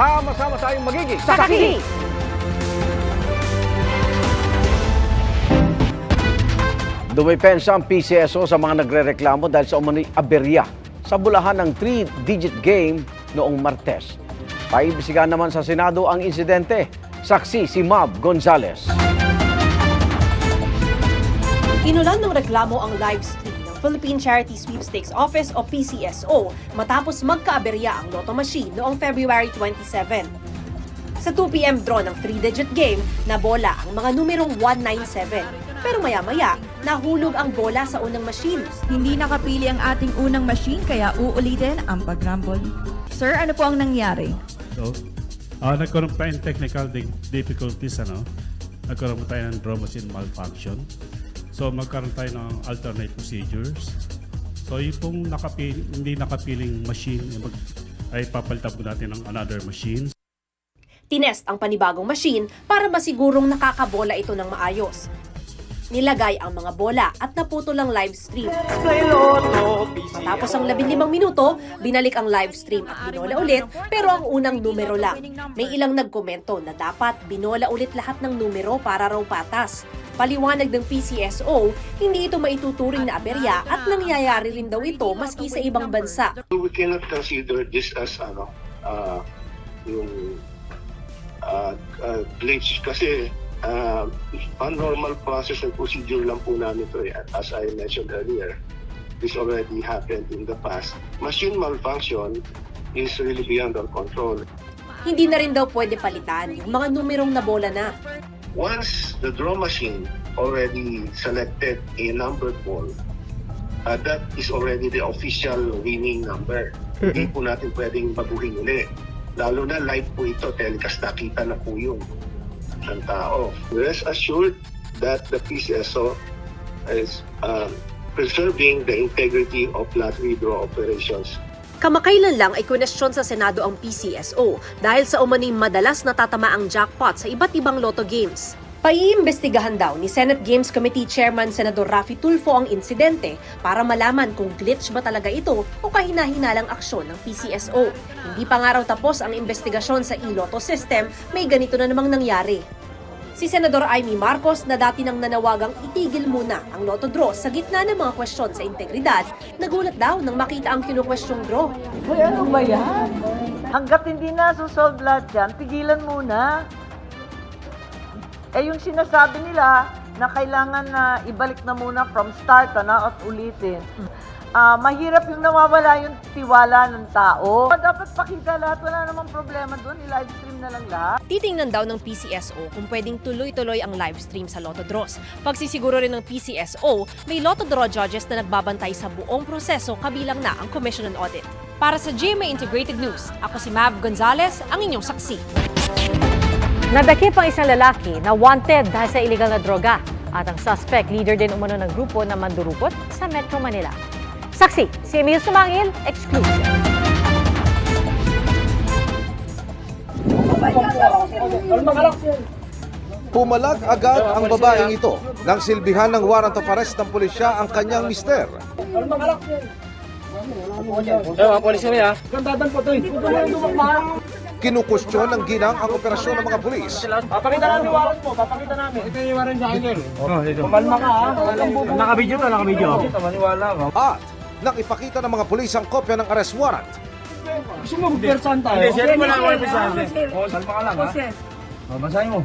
Sama-sama tayong magiging Saksi! Dumipensa ang PCSO sa mga nagrereklamo dahil sa umano'y aberya sa bulahan ng 3-digit game noong Martes. Paimbestigahan naman sa Senado ang insidente. Saksi si Mab Gonzales. Inulan ng reklamo ang live stream ng Philippine Charity Sweepstakes Office o PCSO matapos magkaaberya ang lotto machine noong February 27. Sa 2 p.m. draw ng 3-digit game, nabola ang mga numerong 197. Pero maya-maya, nahulog ang bola sa unang machine. Hindi nakapili ang ating unang machine kaya uulitin ang pag-rumble. Sir, ano po ang nangyari? So, nagkaroon pa in technical difficulties, nagkaroon pa tayo ng draw machine malfunction. So, magkaroon tayo ng alternate procedures. So, yung pong hindi nakapiling machine, ay papalitan po natin ng another machine. Tinest ang panibagong machine para masigurong nakakabola ito ng maayos. Nilagay ang mga bola at naputol ang live stream. Matapos ang 15 minuto, binalik ang live stream at binola ulit pero ang unang numero lang. May ilang nagkomento na dapat binola ulit lahat ng numero para raw patas. Paliwanag ng PCSO, hindi ito maituturing na aberya at nangyayari rin daw ito maski sa ibang bansa. We cannot consider this as yung glitch kasi a normal process and procedure lang po namin ito. As I mentioned earlier, this already happened in the past. Machine malfunction is really beyond our control. Hindi na rin daw pwede palitan yung mga numerong nabola na. Once the draw machine already selected a numbered ball, that is already the official winning number. Hindi po natin pwedeng baguhin ulit. Lalo na live po ito, telecast, nakita na po yung ng tao. Rest assured that the PCSO is preserving the integrity of lottery draw operations. Kamakailan lang ay kwestiyon sa Senado ang PCSO dahil sa umaning madalas natatamaang jackpot sa iba't ibang lotto games. Paiimbestigahan daw ni Senate Games Committee Chairman Senador Raffy Tulfo ang insidente para malaman kung glitch ba talaga ito o kahina-hinalang aksyon ng PCSO. Hindi pa nga raw tapos ang investigasyon sa e-lotto system, may ganito na namang nangyari. Si Senador Amy Marcos na dati nang nanawagang itigil muna ang lotto draw sa gitna ng mga kwestiyon sa integridad, nagulat daw nang makita ang kinukwestyong draw. Uy, ano ba yan? Hanggat hindi na susolve lahat yan, tigilan muna. Yung sinasabi nila na kailangan na ibalik na muna from start at ulitin. Mahirap yung nawawala yung tiwala ng tao. Dapat pakita lahat, wala namang problema doon, i-live stream na lang lahat. Titingnan daw ng PCSO kung pwedeng tuloy-tuloy ang live stream sa lotto draws. Pagsisiguro rin ng PCSO, may lotto draw judges na nagbabantay sa buong proseso kabilang na ang Commission on Audit. Para sa GMA Integrated News, ako si Mab Gonzales, ang inyong saksi. Nadakip ang isang lalaki na wanted dahil sa illegal na droga at ang suspect leader din umano ng grupo na mandurukot sa Metro Manila. Saksi, si Emil Sumangil, exclusive. Pumalag agad ang babaeng ito nang silbihan ng warrant of arrest ng pulisya ang kanyang mister. Kinukustyon ng ginang ang operasyon ng mga pulis. Papakita namin yung warrant mo, papakita namin. Ito yung warrant sa akin. Kumalma ka ha. Nakabidyo to, nakabidyo. Maniwala ka. At nang ipakita ng mga pulis ang kopya ng arrest warrant. Gusto mo magpersan tayo? Hindi, sir, wala ko yung persan. Salma ka lang ha. Basahin mo.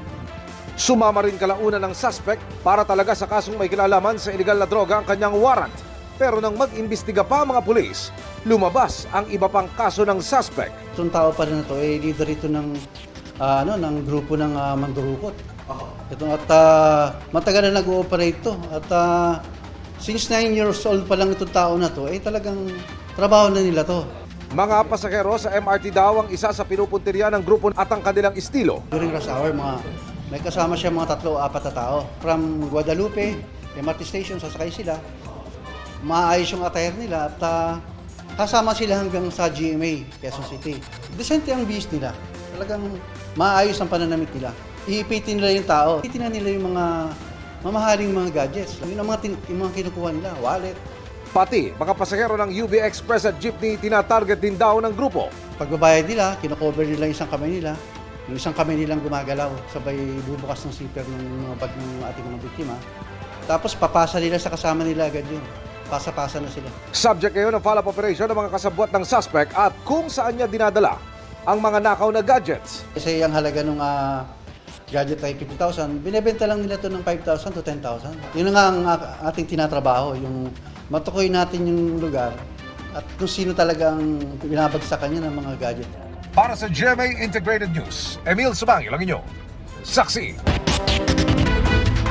Sumama rin kalaunan ng suspect para talaga sa kasong may kinalaman sa illegal na droga ang kanyang warrant. Pero nang mag-imbestiga pa ang mga pulis, lumabas ang iba pang kaso ng suspect. Itong tao pa rin na ito, leader ito ng grupo ng mandurukot. Matagal na nag-ooperate ito. At since 9 years old pa lang itong tao na ito, talagang trabaho na nila to. Mga pasahero sa MRT daw ang isa sa pinupuntirya ng grupo at ang kanilang estilo. During rush hour, may kasama siya mga 3 o 4 na tao. From Guadalupe, MRT station, sasakay sila. Maayos yung attire nila at kasama sila hanggang sa GMA, Quezon City. Decente ang bihis nila. Talagang maayos ang pananamit nila. Iipitin nila yung tao. Ipitin nila yung mga mamahaling mga gadgets. Yun ang mga kinukuha nila, wallet. Pati mga pasahero ng UV Express at jeepney tinatarget din daw ng grupo. Pagbabayad nila, kinocover nila yung isang kamay nila. Yung isang kamay nilang gumagalaw, sabay bubukas ng zipper ng mga bag ng ating mga biktima. Tapos papasa nila sa kasama nila agad yun. Pasa-pasa na sila. Subject ngayon ang follow-up operation ng mga kasabwat ng suspect at kung saan niya dinadala ang mga nakaw na gadgets. Kasi ang halaga ng gadget ay 50,000, binebenta lang nila to ng 5,000 to 10,000. Yun nga ang ating tinatrabaho, yung matukoy natin yung lugar at kung sino talagang binabagsakan niya ng mga gadget. Para sa GMA Integrated News, Emil Sumangil ang inyo. Saksi.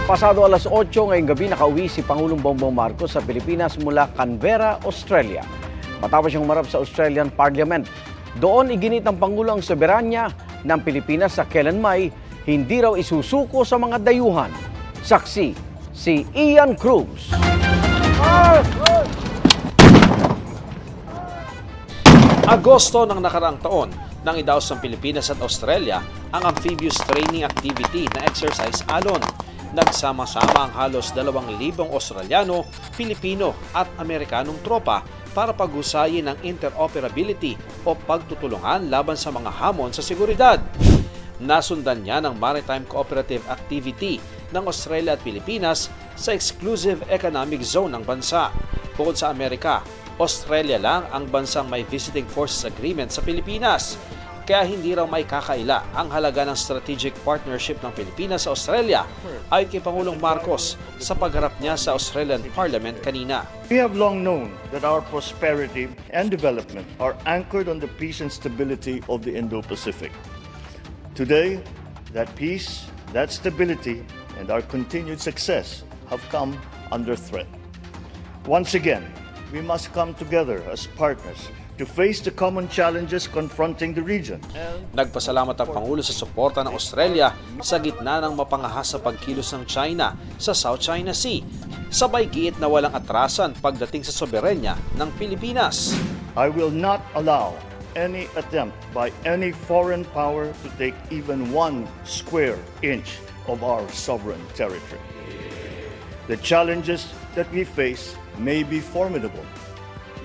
Pasado alas 8 ngayong gabi nakauwi si Pangulong Bongbong Marcos sa Pilipinas mula Canberra, Australia. Matapos siyang humarap sa Australian Parliament. Doon iginit ng Pangulo ang soberanya ng Pilipinas sa kailanmay hindi raw isusuko sa mga dayuhan. Saksi, si Ian Cruz. Agosto ng nakaraang taon, nang idaos ng Pilipinas at Australia ang amphibious training activity na Exercise Alon. Nagsama-sama ang halos 2,000 Australiano, Pilipino at Amerikanong tropa para paghusayin ang interoperability o pagtutulungan laban sa mga hamon sa seguridad. Nasundan niya ng Maritime Cooperative Activity ng Australia at Pilipinas sa Exclusive Economic Zone ng bansa. Bukod sa Amerika, Australia lang ang bansang may Visiting Forces Agreement sa Pilipinas. Kaya hindi raw may kakaila ang halaga ng strategic partnership ng Pilipinas sa Australia ayon kay Pangulong Marcos sa pagharap niya sa Australian Parliament kanina. We have long known that our prosperity and development are anchored on the peace and stability of the Indo-Pacific. Today, that peace, that stability, and our continued success have come under threat. Once again, we must come together as partners to face the common challenges confronting the region. Nagpasalamat ang Pangulo sa suporta ng Australia sa gitna ng mapangahas sa pagkilos ng China sa South China Sea. Sabay giit na walang atrasan pagdating sa soberenya ng Pilipinas. I will not allow any attempt by any foreign power to take even 1 square inch of our sovereign territory. The challenges that we face may be formidable,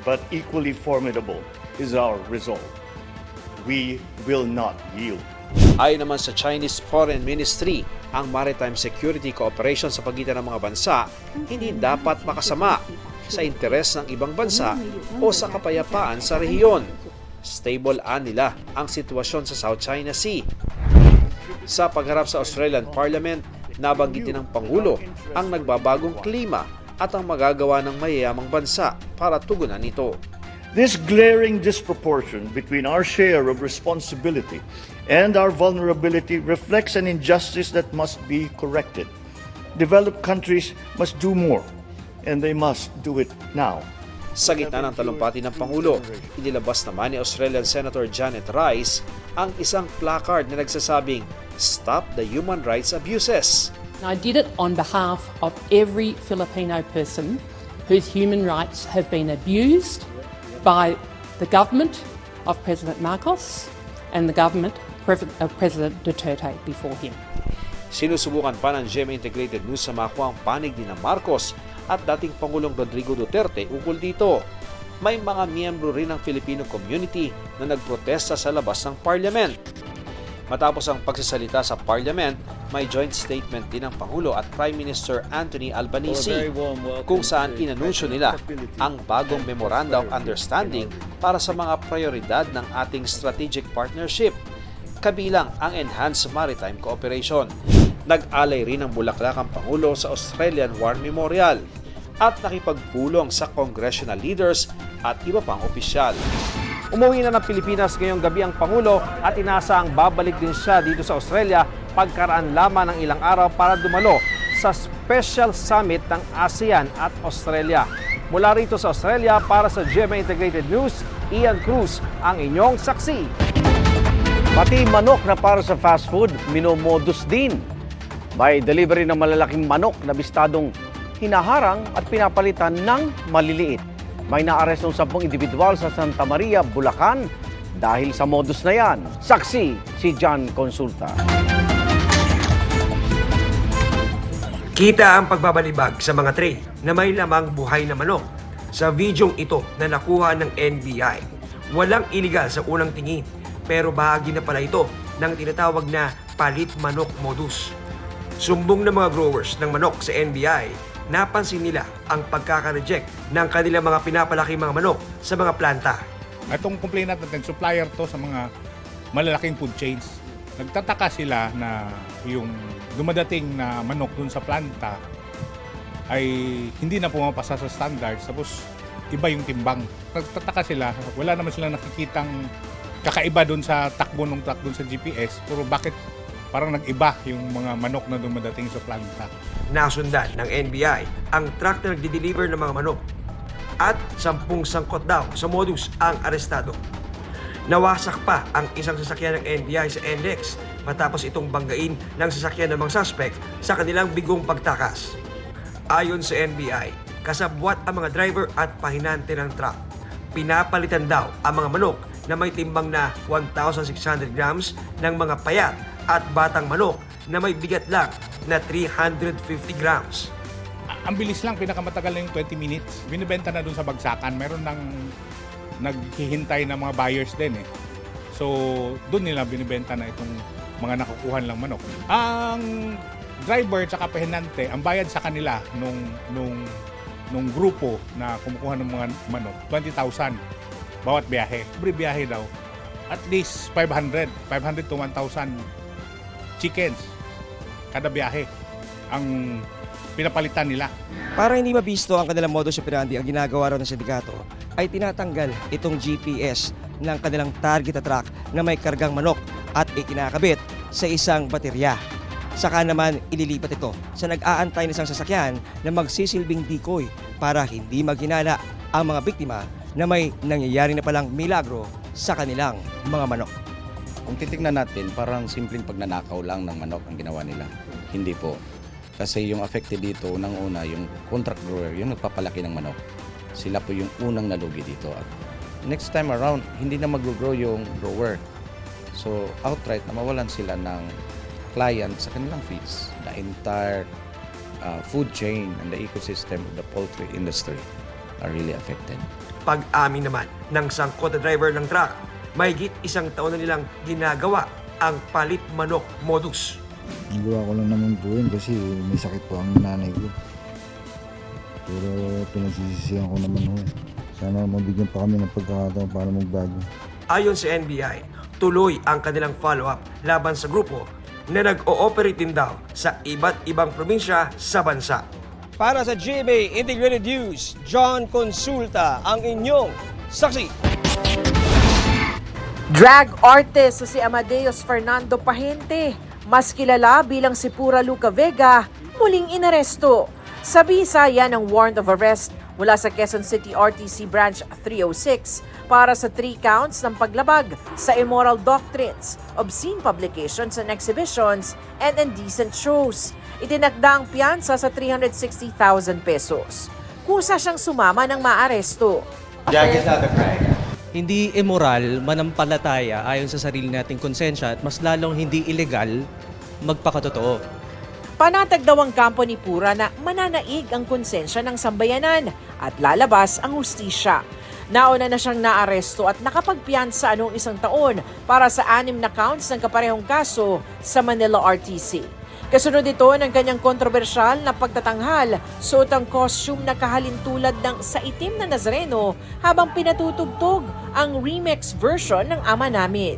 but equally formidable is our resolve. We will not yield. Ayon naman sa Chinese Foreign Ministry, ang maritime security cooperation sa pagitan ng mga bansa hindi dapat makasama sa interes ng ibang bansa o sa kapayapaan sa rehiyon. Stable nila ang sitwasyon sa South China Sea. Sa pagharap sa Australian Parliament, nabanggit din ng Pangulo ang nagbabagong klima at ang magagawa ng mayayamang bansa para tugunan ito. This glaring disproportion between our share of responsibility and our vulnerability reflects an injustice that must be corrected. Developed countries must do more, and they must do it now. Sa gitna ng talumpati ng Pangulo, inilabas naman ni Australian Senator Janet Rice ang isang placard na nagsasabing, "Stop the human rights abuses." I did it on behalf of every Filipino person whose human rights have been abused by the government of President Marcos and the government of President Duterte before him. Sinusubukan pa ng GMA Integrated News sa makuha ang panig ni Marcos at dating Pangulong Rodrigo Duterte ukol dito. May mga miyembro rin ng Filipino community na nagprotesta sa labas ng Parliament. Matapos ang pagsasalita sa Parliament, may joint statement din ng Pangulo at Prime Minister Anthony Albanese kung saan inanunsyo nila ang bagong Memoranda of Understanding para sa mga prioridad ng ating strategic partnership, kabilang ang Enhanced Maritime Cooperation. Nag-alay rin ng bulaklak ang Pangulo sa Australian War Memorial at nakipagpulong sa congressional leaders at iba pang opisyal. Umuwi na ng Pilipinas ngayong gabi ang Pangulo at inaasahang babalik din siya dito sa Australia pagkaraan lamang ng ilang araw para dumalo sa special summit ng ASEAN at Australia. Mula rito sa Australia para sa GMA Integrated News, Ian Cruz ang inyong saksi. Pati manok na para sa fast food, minomodus din. May delivery ng malalaking manok na bistadong hinaharang at pinapalitan ng maliliit. May naarestong 10 individual sa Santa Maria, Bulacan dahil sa modus na yan. Saksi si John Consulta. Kita ang pagbabalibag sa mga tray na may lamang buhay na manok sa videong ito na nakuha ng NBI. Walang iligal sa unang tingin, pero bahagi na pala ito ng tinatawag na palit manok modus. Sumbong ng mga growers ng manok sa NBI, napansin nila ang pagkaka-reject ng kanilang mga pinapalaki mga manok sa mga planta. Itong complainant natin, supplier to sa mga malalaking food chains. Nagtataka sila na yung dumadating na manok dun sa planta ay hindi na pumapasa sa standards, tapos iba yung timbang. Nagtataka sila, wala naman silang nakikitang kakaiba dun sa takbo ng truck dun sa GPS, pero bakit parang nag-iba yung mga manok na dumadating sa planta. Nasundan ng NBI ang truck na nagdi-deliver ng mga manok at 10 sangkot daw sa modus ang arestado. Nawasak pa ang isang sasakyan ng NBI sa NLEX matapos itong banggain ng sasakyan ng mga suspect sa kanilang bigong pagtakas. Ayon sa NBI, kasabwat ang mga driver at pahinante ng truck. Pinapalitan daw ang mga manok na may timbang na 1,600 grams ng mga payat at batang manok na may bigat lang na 350 grams. Ang bilis lang, pinakamatagal na yung 20 minutes. Binibenta na dun sa bagsakan. Meron nang naghihintay na mga buyers din eh. So, dun nila binibenta na itong mga nakukuhan lang manok. Ang driver at pahinante, ang bayad sa kanila nung grupo na kumukuha ng mga manok, 20,000 bawat biyahe. Every biyahe daw, at least 500 to 1,000 chickens kada biyahe ang pinapalitan nila. Para hindi mabisto ang kanilang modus operandi, ang ginagawa raw ng sindikato ay tinatanggal itong GPS ng kanilang target na truck na may kargang manok at ikinakabit sa isang baterya. Saka naman ililipat ito sa nag-aantay ng isang sasakyan na magsisilbing decoy para hindi maghinala ang mga biktima na may nangyayari na palang milagro sa kanilang mga manok. Kung titignan natin, parang simpleng pagnanakaw lang ng manok ang ginawa nila. Hindi po. Kasi yung affected dito, unang-una, yung contract grower, yung nagpapalaki ng manok. Sila po yung unang nalugi dito. At next time around, hindi na mag-grow yung grower. So, outright, na mawalan sila ng client sa kanilang feeds. The entire food chain and the ecosystem of the poultry industry are really affected. Pag-amin naman ng sangkot na driver ng truck, mahigit 1 taon na nilang ginagawa ang palit manok modus. Nagawa ko lang naman po yun kasi may sakit po ang nanay ko. Pero pinagsisisihan ko naman ho. Sana mabigyan pa kami ng pagkakataon para magbago. Ayon sa NBI, tuloy ang kanilang follow-up laban sa grupo na nag-ooperate din daw sa iba't ibang probinsya sa bansa. Para sa GMA Integrated News, John Consulta ang inyong saksi. Drag artist si Amadeus Fernando Pahente, mas kilala bilang si Pura Luca Vega, muling inaresto. Sa bisa yan ang warrant of arrest mula sa Quezon City RTC Branch 306 para sa 3 counts ng paglabag sa immoral doctrines, obscene publications and exhibitions, and indecent shows. Itinakda ang piyansa sa 360,000 pesos. Kusa siyang sumama ng maaresto. Hindi immoral, manampalataya ayon sa sarili nating konsensya at mas lalong hindi ilegal magpakatotoo. Panatag daw ang kampo ni Pura na mananaig ang konsensya ng sambayanan at lalabas ang hustisya. Nauna na siyang naaresto at nakapagpiyansa noong 1 taon para sa 6 na counts ng kaparehong kaso sa Manila RTC. Kasunod ito ng kanyang kontrobersyal na pagtatanghal, suot ang costume na kahalintulad ng sa itim na Nazareno habang pinatutugtog ang remix version ng Ama Namin.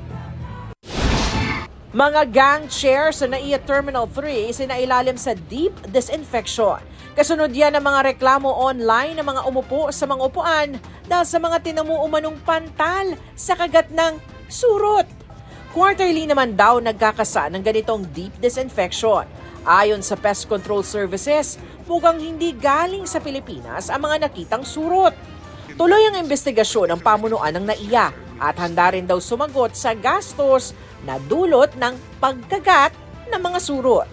Mga gang chairs sa NAIA Terminal 3 sinailalim sa deep disinfection. Kasunod yan ang mga reklamo online ng mga umupo sa mga upuan dahil sa mga tinamu-umanong pantal sa kagat ng surot. Quarterly naman daw nagkakasa ng ganitong deep disinfection. Ayon sa Pest Control Services, mukhang hindi galing sa Pilipinas ang mga nakitang surot. Tuloy ang investigasyon ng pamunuan ng NAIA at handa rin daw sumagot sa gastos na dulot ng pagkagat ng mga surot.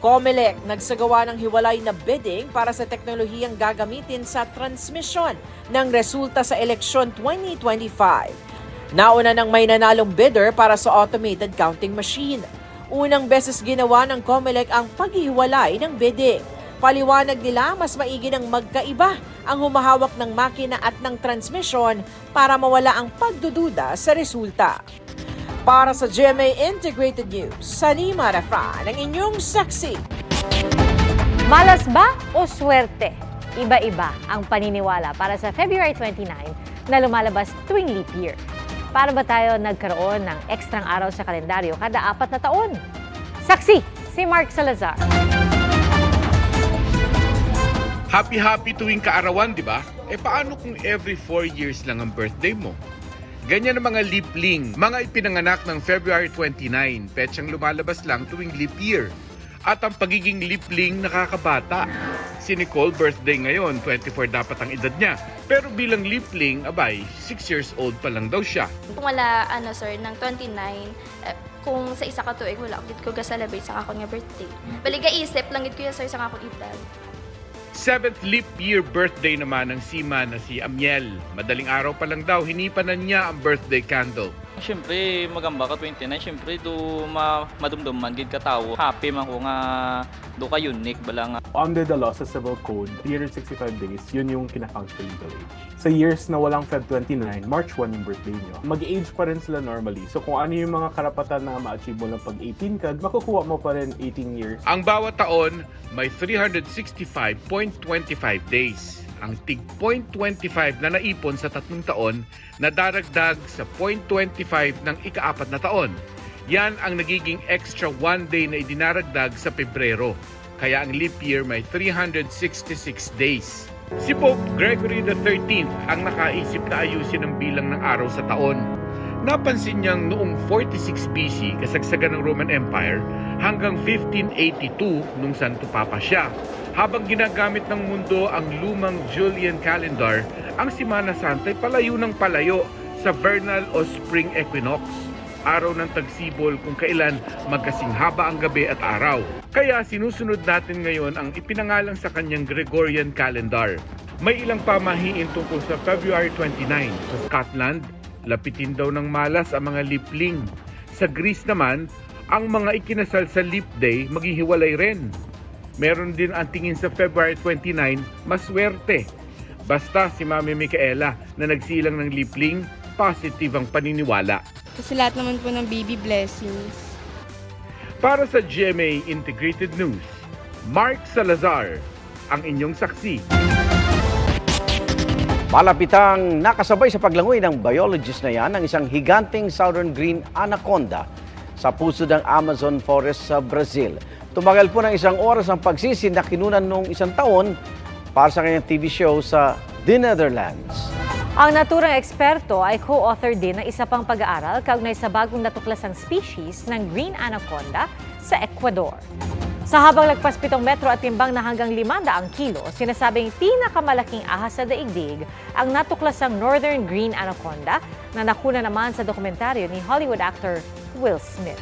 COMELEC nagsagawa ng hiwalay na bidding para sa teknolohiyang gagamitin sa transmisyon ng resulta sa eleksyon 2025. Nauna nang may nanalong bidder para sa automated counting machine. Unang beses ginawa ng COMELEC ang paghihiwalay ng bidding. Paliwanag nila, mas maigi ng magkaiba ang humahawak ng makina at ng transmisyon para mawala ang pagdududa sa resulta. Para sa GMA Integrated News, Salima Rafran, ang inyong saksi. Malas ba o swerte? Iba-iba ang paniniwala para sa February 29 na lumalabas tuwing leap year. Para ba tayo nagkaroon ng ekstrang araw sa kalendaryo kada 4 na taon? Saksi, si Mark Salazar. Happy tuwing kaarawan, di ba? Paano kung every 4 years lang ang birthday mo? Ganyan ang mga leapling, mga ipinanganak ng February 29, petsang lumalabas lang tuwing leap year. At ang pagiging leapling nakakabata. Si Nicole, birthday ngayon, 24 dapat ang edad niya. Pero bilang leapling, abay, 6 years old pa lang daw siya. Kung wala, sir, ng 29, kung sa isa ka tuig, wala ko ga-celebrate sa akong nga birthday. Baliga isip lang gid ko sir sa akong edad. 7th leap year birthday naman ng Sima na si Amiel. Madaling araw pa lang daw, hinipanan niya ang birthday candle. Siyempre, magamba ka 29. Siyempre, madumduman gid ka tao. Happy man ko nga do ka unique bala nga. Under the law sa civil code, 365 days, yun yung kinakount sa legal age. Sa years na walang Feb 29, March 1 yung birthday nyo, mag-age pa rin sila normally. So kung ano yung mga karapatan na ma-achieve mo lang pag 18 ka, makukuha mo pa rin 18 years. Ang bawat taon, may 365.25 days. Ang tig 0.25 na naipon sa 3 taon na daragdag sa 0.25 ng ika-4 na taon. Yan ang nagiging extra 1 day na idinaragdag sa Pebrero. Kaya ang leap year may 366 days. Si Pope Gregory XIII ang nakaisip na ayusin ang bilang ng araw sa taon. Napansin niyang noong 46 BC, kasagsagan ng Roman Empire, hanggang 1582 nung Santo Papa siya. Habang ginagamit ng mundo ang lumang Julian calendar, ang Semana Santa ay palayo ng palayo sa vernal o spring equinox, araw ng tagsibol kung kailan magkasing haba ang gabi at araw. Kaya sinusunod natin ngayon ang ipinangalang sa kanyang Gregorian calendar. May ilang pamahiin tungkol sa February 29. Sa Scotland, lapitin daw ng malas ang mga leapling. Sa Greece naman, ang mga ikinasal sa leap day maghihiwalay rin. Meron din ang tingin sa February 29, maswerte. Basta si Mami Micaela na nagsilang ng leapling, positive ang paniniwala. Kasi lahat naman po ng baby blessings. Para sa GMA Integrated News, Mark Salazar, ang inyong saksi. Malapitang nakasabay sa paglangoy ng biologist na yan ang isang higanting southern green anaconda sa puso ng Amazon forest sa Brazil. Tumagal po ng 1 oras ang pagsisid na kinunan noong 1 taon para sa kanyang TV show sa The Netherlands. Ang naturang eksperto ay co-author din ng isa pang pag-aaral kaugnay sa bagong natuklasang species ng green anaconda sa Ecuador. Sa habang lagpas 7 metro at timbang na hanggang 500 kilo, sinasabing pinakamalaking ahas sa daigdig ang natuklasang northern green anaconda na nakuna naman sa dokumentaryo ni Hollywood actor Will Smith.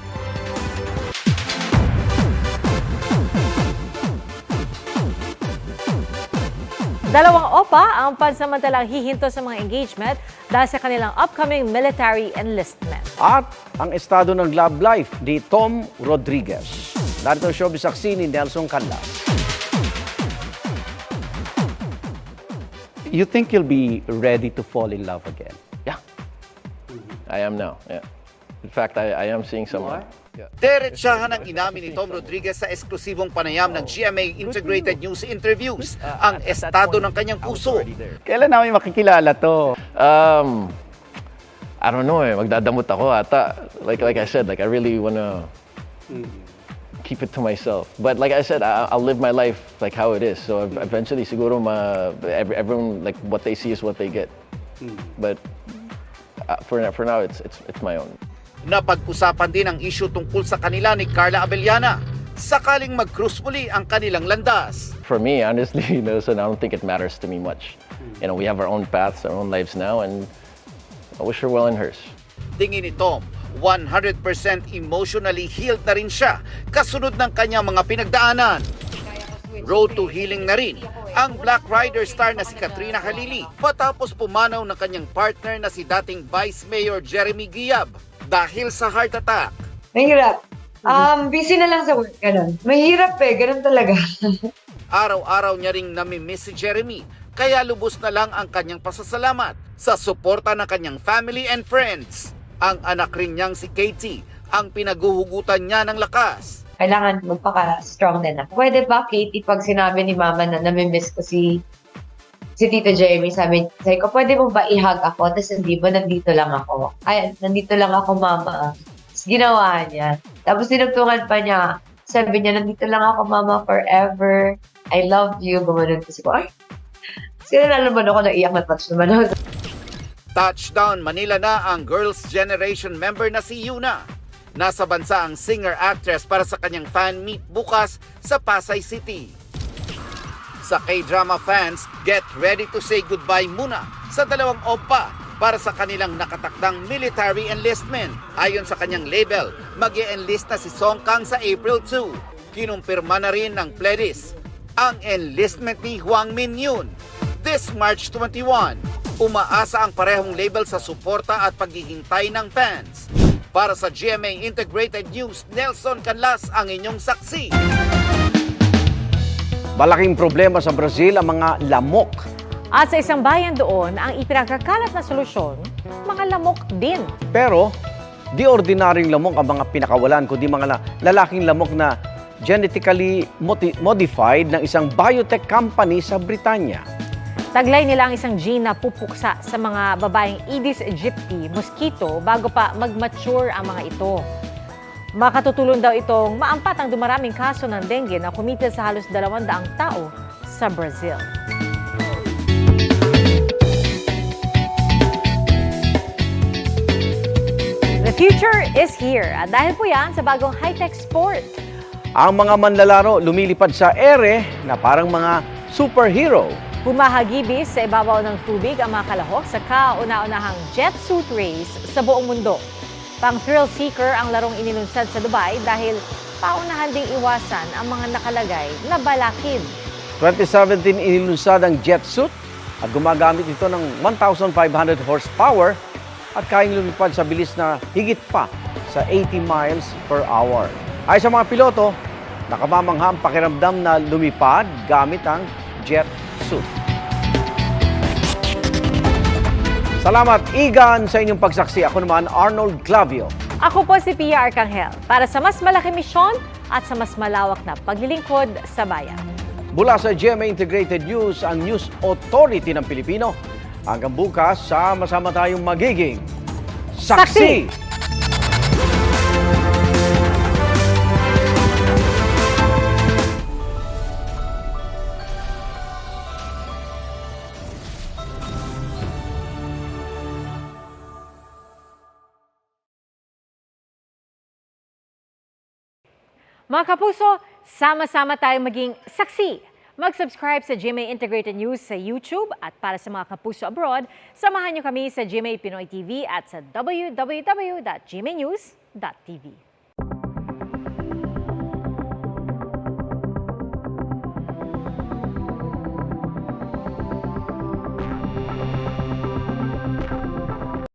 Dalawang OPA ang pansamantalang hihinto sa mga engagement dahil sa kanilang upcoming military enlistment. At ang estado ng love life ni Tom Rodriguez. Narito ang showbiz saksi ni Nelson Canlas. You think you'll be ready to fall in love again? Yeah. I am now, yeah. In fact, I am seeing someone. Yeah. Diretsahan ang inamin ni Tom Rodriguez sa eksklusibong panayam ng GMA Integrated News Interviews ang estado ng kanyang puso. Kailan namin makikilala to? I don't know magdadamot ako ata. Like I said, I really wanna keep it to myself. But like I said, I'll live my life like how it is. So eventually siguro everyone like what they see is what they get. But for now it's my own. Napag-usapan din ang issue tungkol sa kanila ni Carla Abellana. Sakaling mag-cruise muli ang kanilang landas. For me, honestly, so I don't think it matters to me much. We have our own paths, our own lives now, and I wish her well in hers. Tingin ni Tom, 100% emotionally healed na rin siya kasunod ng kanyang mga pinagdaanan. Road to healing na rin ang Black Rider star na si Katrina Halili matapos pumanaw ng kanyang partner na si dating Vice Mayor Jeremy Giab dahil sa heart attack. Mahirap. Busy na lang sa work, ganun. Mahirap ganun talaga. Araw-araw niya ring namimiss si Jeremy, kaya lubos na lang ang kanyang pasasalamat sa suporta ng kanyang family and friends. Ang anak rin niyang si Katie ang pinaguhugutan niya ng lakas. Kailangan magpaka-strong din ako. Pwede ba, Katie, pag sinabi ni Mama na namimiss ko si Tito Jeremy, sabi ko, pwede mo ba i-hug ako? Tapos hindi ba, nandito lang ako. Ay, nandito lang ako, Mama. Tapos ginawa niya. Tapos sinugtungan pa niya. Sabi niya, nandito lang ako, Mama, forever. I love you. Gumanon kasi ko, ay, sila naman ako, naiyak na touch naman ako. Touchdown Manila na ang Girls' Generation member na si Yuna. Nasa bansa ang singer-actress para sa kanyang fan meet bukas sa Pasay City. Sa K-drama fans, get ready to say goodbye muna sa dalawang oppa para sa kanilang nakatakdang military enlistment. Ayon sa kanyang label, mag-e-enlist na si Song Kang sa April 2. Kinumpirma na rin ng Pledis ang enlistment ni Hwang Min Yoon this March 21. Umaasa ang parehong label sa suporta at paghihintay ng fans. Para sa GMA Integrated News, Nelson Canlas ang inyong saksi. Malaking problema sa Brazil ang mga lamok. At sa isang bayan doon, ang ipinagkakalat na solusyon, mga lamok din. Pero, di ordinaryong lamok ang mga pinakawalan, kundi mga lalaking lamok na genetically modified ng isang biotech company sa Britanya. Taglay nila ang isang gene na pupuksa sa mga babaeng Aedes aegypti mosquito bago pa mag-mature ang mga ito. Makatutulong daw itong maampat ang dumaraming kaso ng dengue na kumitil sa halos 200 tao sa Brazil. The future is here at dahil po yan sa bagong high-tech sport. Ang mga manlalaro lumilipad sa ere na parang mga superhero. Humahagibis sa ibabaw ng tubig ang mga kalahok sa kauna-unahang jet suit race sa buong mundo. Pang-thrill seeker ang larong inilunsad sa Dubai dahil paunahan ding iwasan ang mga nakalagay na balakid. 2017 inilunsad ang jet suit at gumagamit ito ng 1,500 horsepower at kayang lumipad sa bilis na higit pa sa 80 miles per hour. Ay sa mga piloto, nakamamangha ang pakiramdam na lumipad gamit ang jet suit. Salamat, Igan, sa inyong pagsaksi. Ako naman, Arnold Clavio. Ako po si Pia Arcangel para sa mas malaki misyon at sa mas malawak na paglilingkod sa bayan. Mula sa GMA Integrated News, ang News Authority ng Pilipino. Hanggang bukas, sama-sama tayong magiging saksi! Mga kapuso, sama-sama tayong maging saksi. Mag-subscribe sa GMA Integrated News sa YouTube at para sa mga kapuso abroad, samahan niyo kami sa GMA Pinoy TV at sa www.gmanews.tv.